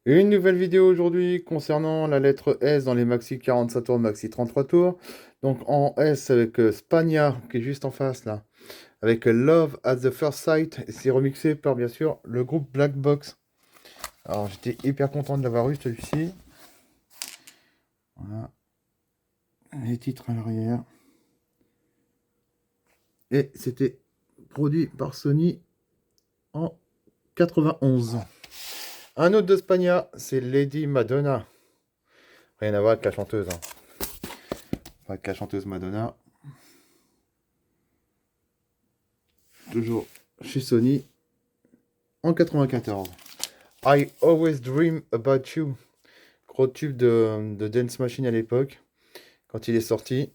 Une nouvelle vidéo aujourd'hui concernant la lettre S dans les maxi 45 tours, maxi 33 tours. Donc en S avec Spagna qui est juste en face là, avec Love at the First Sight, et c'est remixé par bien sûr le groupe Black Box. Alors j'étais hyper content de l'avoir eu celui-ci. Voilà, les titres à l'arrière. Et c'était produit par Sony en 91. Un autre de Spagna, c'est Lady Madonna. Rien à voir avec la chanteuse, hein. Pas avec la chanteuse Madonna. Toujours chez Sony en 94. I Always Dream About You. Gros tube de Dance Machine à l'époque, quand il est sorti.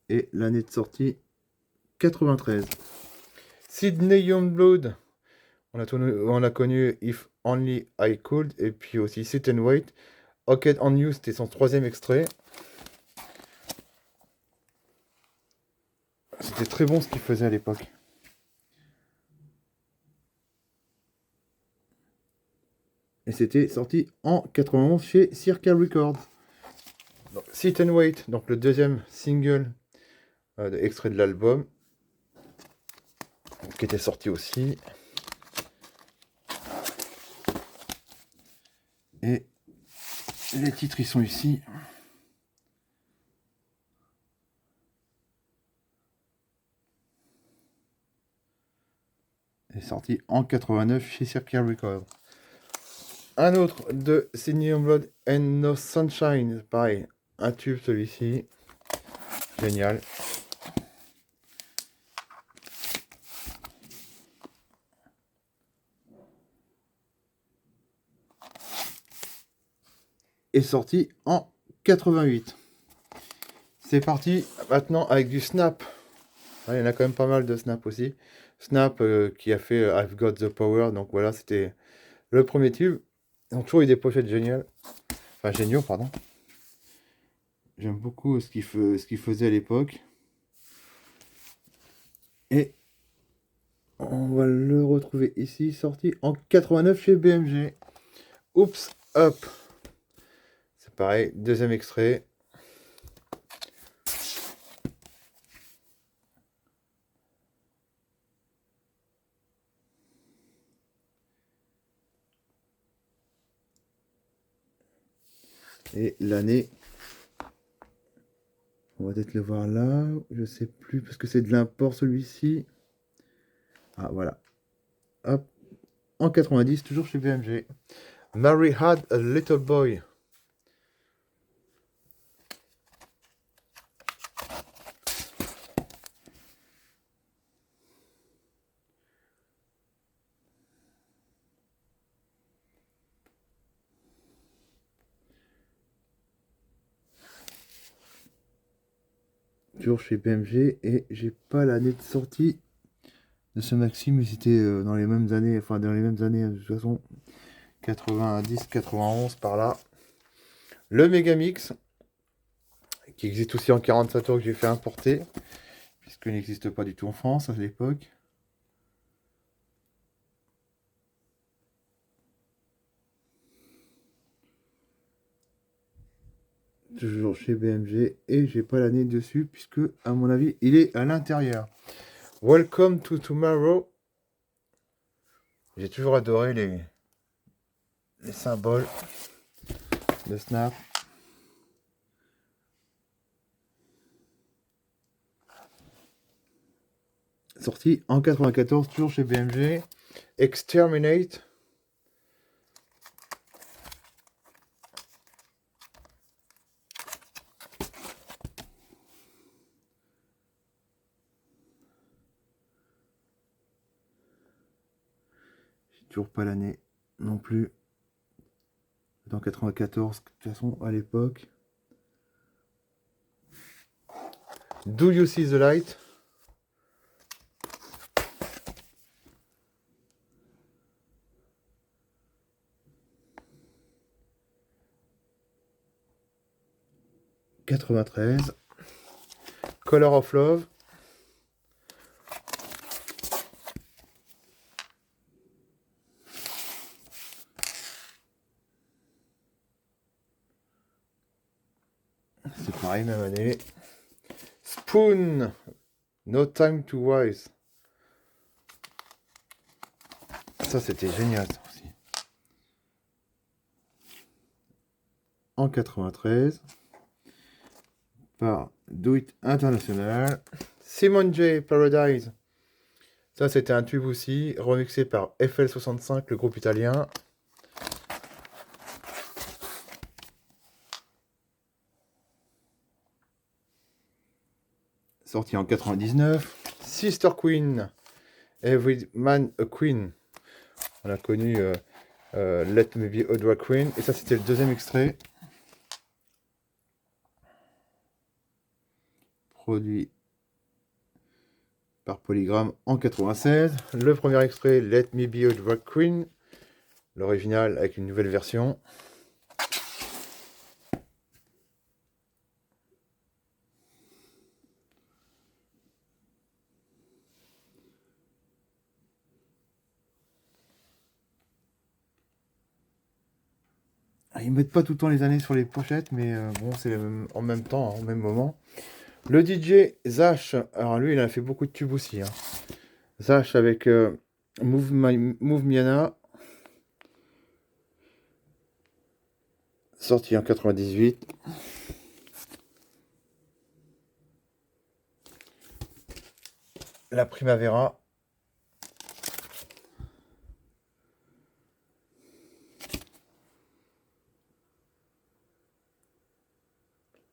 Et l'année de sortie, 93. Sydney Youngblood. On a connu If Only I Could. Et puis aussi Sit and Wait. Hooked on You, c'était son troisième extrait. C'était très bon ce qu'il faisait à l'époque. Et c'était sorti en 91 chez Circa Records. Donc, Sit and Wait, donc le deuxième single extrait de l'album, qui était sorti aussi. Et les titres, ils sont ici. Est sorti en 89 chez Circular Records. Un autre de Sydney Youngblood and No Sunshine. Pareil, un tube celui-ci. Génial. Est sorti en 88. C'est parti maintenant avec du Snap. Il y en a quand même pas mal de Snap aussi. Snap qui a fait I've Got the Power. Donc voilà, c'était le premier tube. Ils ont toujours eu des pochettes géniales. Enfin, géniaux, pardon. J'aime beaucoup ce qu'il faisait à l'époque. Et on va le retrouver ici, sorti en 89 chez BMG. Oops Up. C'est pareil, deuxième extrait. Et l'année, on va peut-être le voir là, je sais plus, parce que c'est de l'import celui-ci. Ah voilà, hop, en 90, toujours chez BMG. Mary had a little boy. Toujours chez BMG, et j'ai pas l'année de sortie de ce maxi, mais c'était dans les mêmes années, enfin dans les mêmes années, de toute façon, 90, 91 par là. Le Megamix, qui existe aussi en 45 tours, que j'ai fait importer, puisqu'il n'existe pas du tout en France à l'époque. Toujours chez BMG, et j'ai pas l'année dessus, puisque à mon avis, il est à l'intérieur. Welcome to Tomorrow. J'ai toujours adoré les symboles de Snap. Sorti en 94, toujours chez BMG. Exterminate. J'ai toujours pas l'année non plus. Dans 94, de toute façon, à l'époque. Do You See the Light? 93. Color of Love. C'est pareil, même année. Spoon. No Time to Wise. Ça, c'était génial, ça aussi. En 93. Par Do It International. Simon J. Paradise. Ça, c'était un tube aussi, remixé par FL65, le groupe italien. Sorti en 99. Sister Queen. Every Man a Queen. On a connu Let Me Be a Drag Queen. Et ça, c'était le deuxième extrait. Produit par Polygram en 96. Le premier extrait, Let Me Be a Drag Queen. L'original avec une nouvelle version. Ils mettent pas tout le temps les années sur les pochettes, mais bon, c'est en même temps, au même moment. Le DJ Zach, alors lui, il a fait beaucoup de tubes aussi. Hein. Zach avec Move Miana, sorti en 98. La Primavera.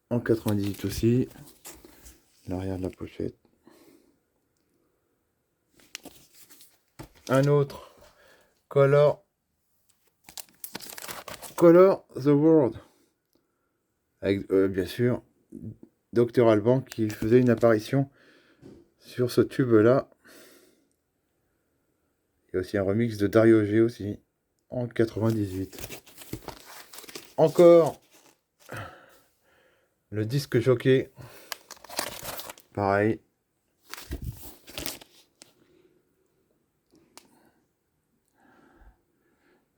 En 98 aussi. L'arrière de la pochette. Un autre. Color the World. Avec bien sûr Dr Alban qui faisait une apparition sur ce tube là. Il y a aussi un remix de Dario G aussi en 98. Encore le disque jockey. Pareil.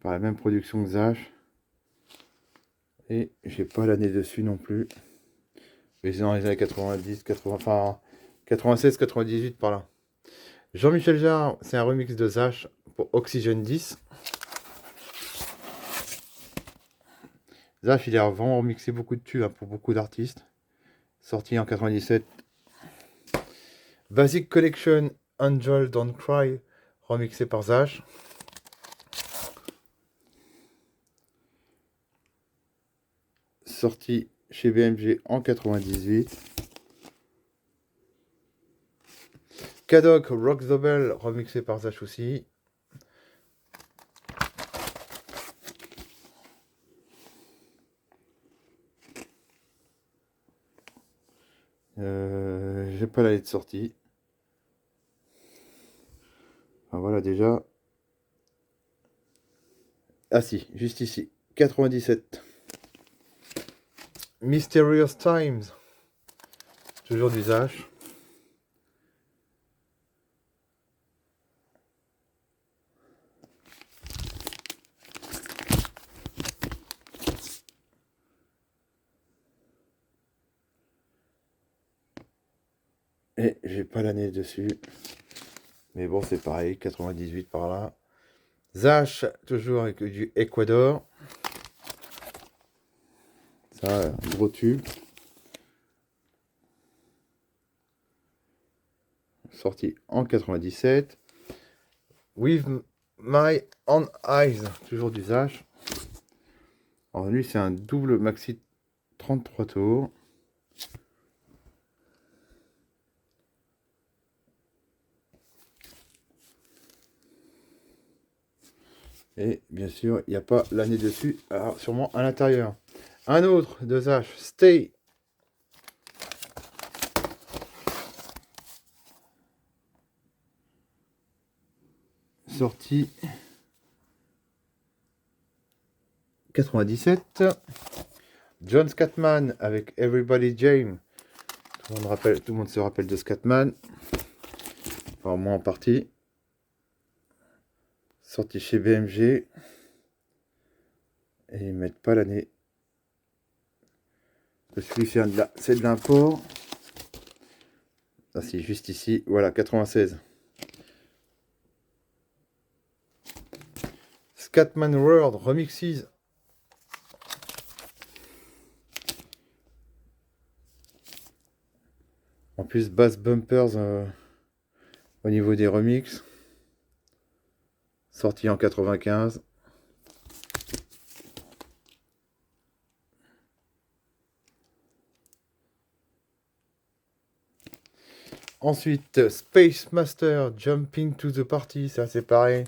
Par la même production que Zach. Et j'ai pas l'année dessus non plus. Mais c'est dans les années 90, 80, enfin 96, 98 par là. Jean-Michel Jarre, c'est un remix de Zach pour Oxygen 10. Zach, il a vraiment remixé beaucoup de tubes hein, pour beaucoup d'artistes. Sorti en 97. Basic Collection, Angel Don't Cry, remixé par Zach. Sorti chez BMG en 98. Kadok, Rock the Bell, remixé par Zach aussi. J'ai pas la lettre sortie. Enfin, voilà déjà. Ah si, juste ici. 97. Mysterious Times. Toujours du Zach. Et j'ai pas l'année dessus. Mais bon, c'est pareil, 98 par là. Zach, toujours avec du Ecuador. Ça, gros tube. Sorti en 97. With My Own Eyes, toujours du Zach. Alors lui, c'est un double maxi 33 tours. Et bien sûr, il n'y a pas l'année dessus, alors sûrement à l'intérieur. Un autre de Zach, Stay. Sorti 97. John Scatman avec Everybody Jam. Tout le monde se rappelle de Scatman. Enfin, au moins en partie. Sorti chez BMG. Et ils mettent pas l'année. Celui c'est de l'import. Ah si, juste ici. Voilà, 96. Scatman World Remixes. En plus, bass bumpers au niveau des remixes. Sorti en 95. Ensuite, Space Master Jumping to the Party. Ça, c'est pareil.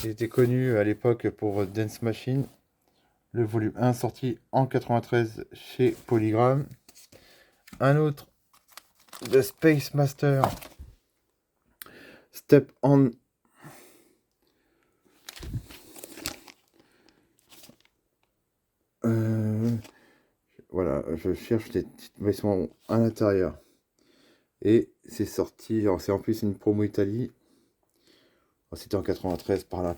Il était connu à l'époque pour Dance Machine. Le volume 1 sorti en 93 chez Polygram. Un autre de Space Master. Step on. Voilà, je cherche des titres à l'intérieur. Et c'est sorti, alors c'est en plus une promo Italie. C'était en 93 par là.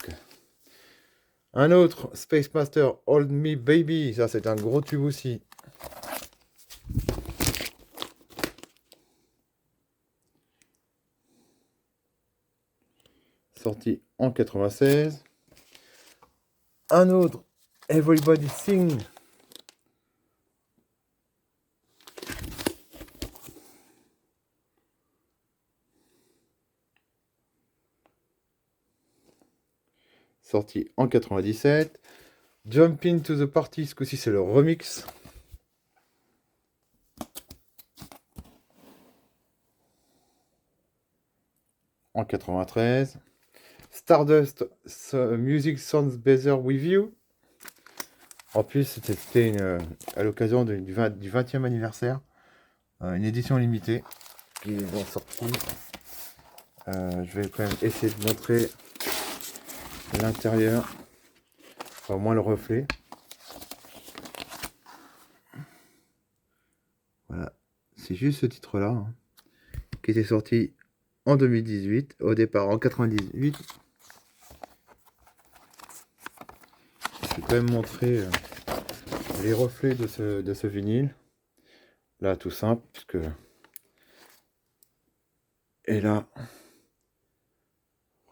Un autre, Space Master Hold Me Baby. Ça, c'est un gros tube aussi. Sorti en 96. Un autre, Everybody Sing. Sorti en 97. Jump into the Party, ce coup-ci c'est le remix. En 93. Stardust Music Sounds Better With You. En plus, c'était à l'occasion du 20e anniversaire. Une édition limitée qui est sortie. Je vais quand même essayer de montrer l'intérieur. Enfin, au moins le reflet. Voilà. C'est juste ce titre-là. Hein, qui était sorti en 2018. Au départ en 98. Je vais quand même montrer les reflets de ce vinyle. Là, tout simple. Puisque... Et là,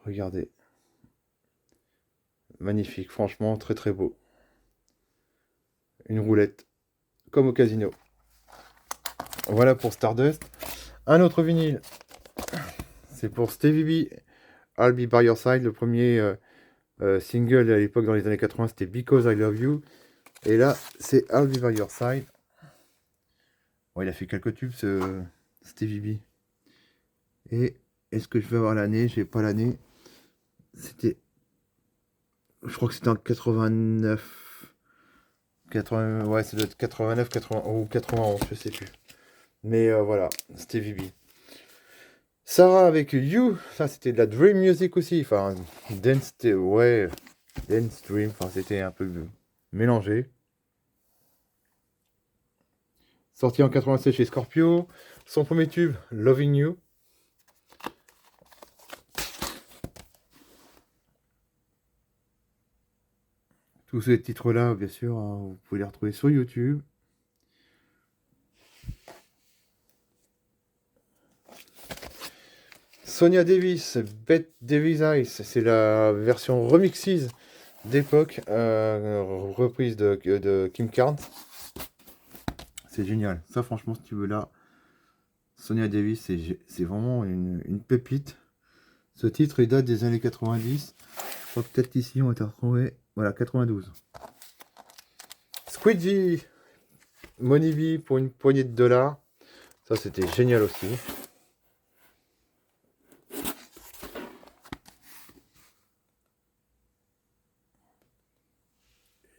regardez. Magnifique, franchement, très très beau. Une roulette, comme au casino. Voilà pour Stardust. Un autre vinyle, c'est pour Stevie B, I'll Be By Your Side. Le premier single à l'époque, dans les années 80, c'était Because I Love You. Et là, c'est I'll Be By Your Side. Bon, il a fait quelques tubes, ce Stevie B. Et est-ce que je vais avoir l'année? J'ai pas l'année. C'était... Je crois que c'était en 89. 80, ouais, ça doit être 89, 80, ou 91, je sais plus. Mais voilà, Stevie B. Sarah avec You, ça c'était de la Dream Music aussi. Enfin, Dance, ouais, Dance Dream, enfin c'était un peu mélangé. Sorti en 87 chez Scorpio. Son premier tube, Loving You. Tous ces titres-là, bien sûr, hein, vous pouvez les retrouver sur YouTube. Sonia Davis, Bette Davis Ice, c'est la version remixes d'époque, reprise de Kim Carnes. C'est génial. Ça, franchement, ce tube-là, Sonia Davis, c'est vraiment une pépite. Ce titre, il date des années 90. Je crois que peut-être ici, on va retrouvé. Voilà, 92. Squeegee, Money B pour une poignée de dollars. Ça, c'était génial aussi.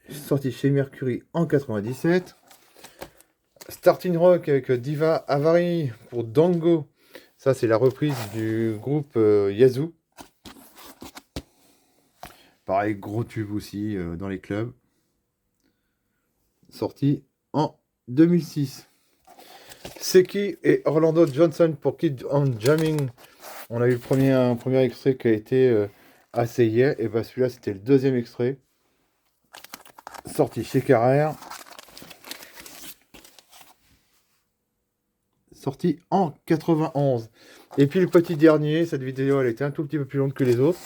Sorti chez Mercury en 97. Starting Rock avec Diva Avari pour Dango. Ça, c'est la reprise du groupe Yazoo. Pareil, gros tube aussi dans les clubs. Sorti en 2006. Seki et Orlando Johnson pour Kid on Jamming. On a eu un premier extrait qui a été assez hier. Et bah celui-là, c'était le deuxième extrait. Sorti chez Carrère. Sorti en 91. Et puis le petit dernier, cette vidéo, elle était un tout petit peu plus longue que les autres.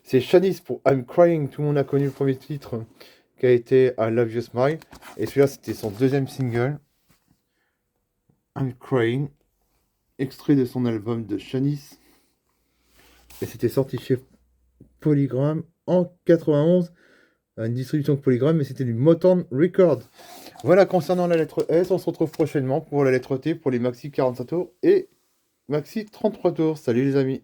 C'est Shanice pour I'm Crying. Tout le monde a connu le premier titre qui a été I Love You Smile. Et celui-là, c'était son deuxième single. I'm Crying. Extrait de son album de Shanice. Et c'était sorti chez Polygram en 91. Une distribution de Polygram, mais c'était du Motown Records. Voilà concernant la lettre S. On se retrouve prochainement pour la lettre T, pour les maxi 45 tours et maxi 33 tours. Salut les amis.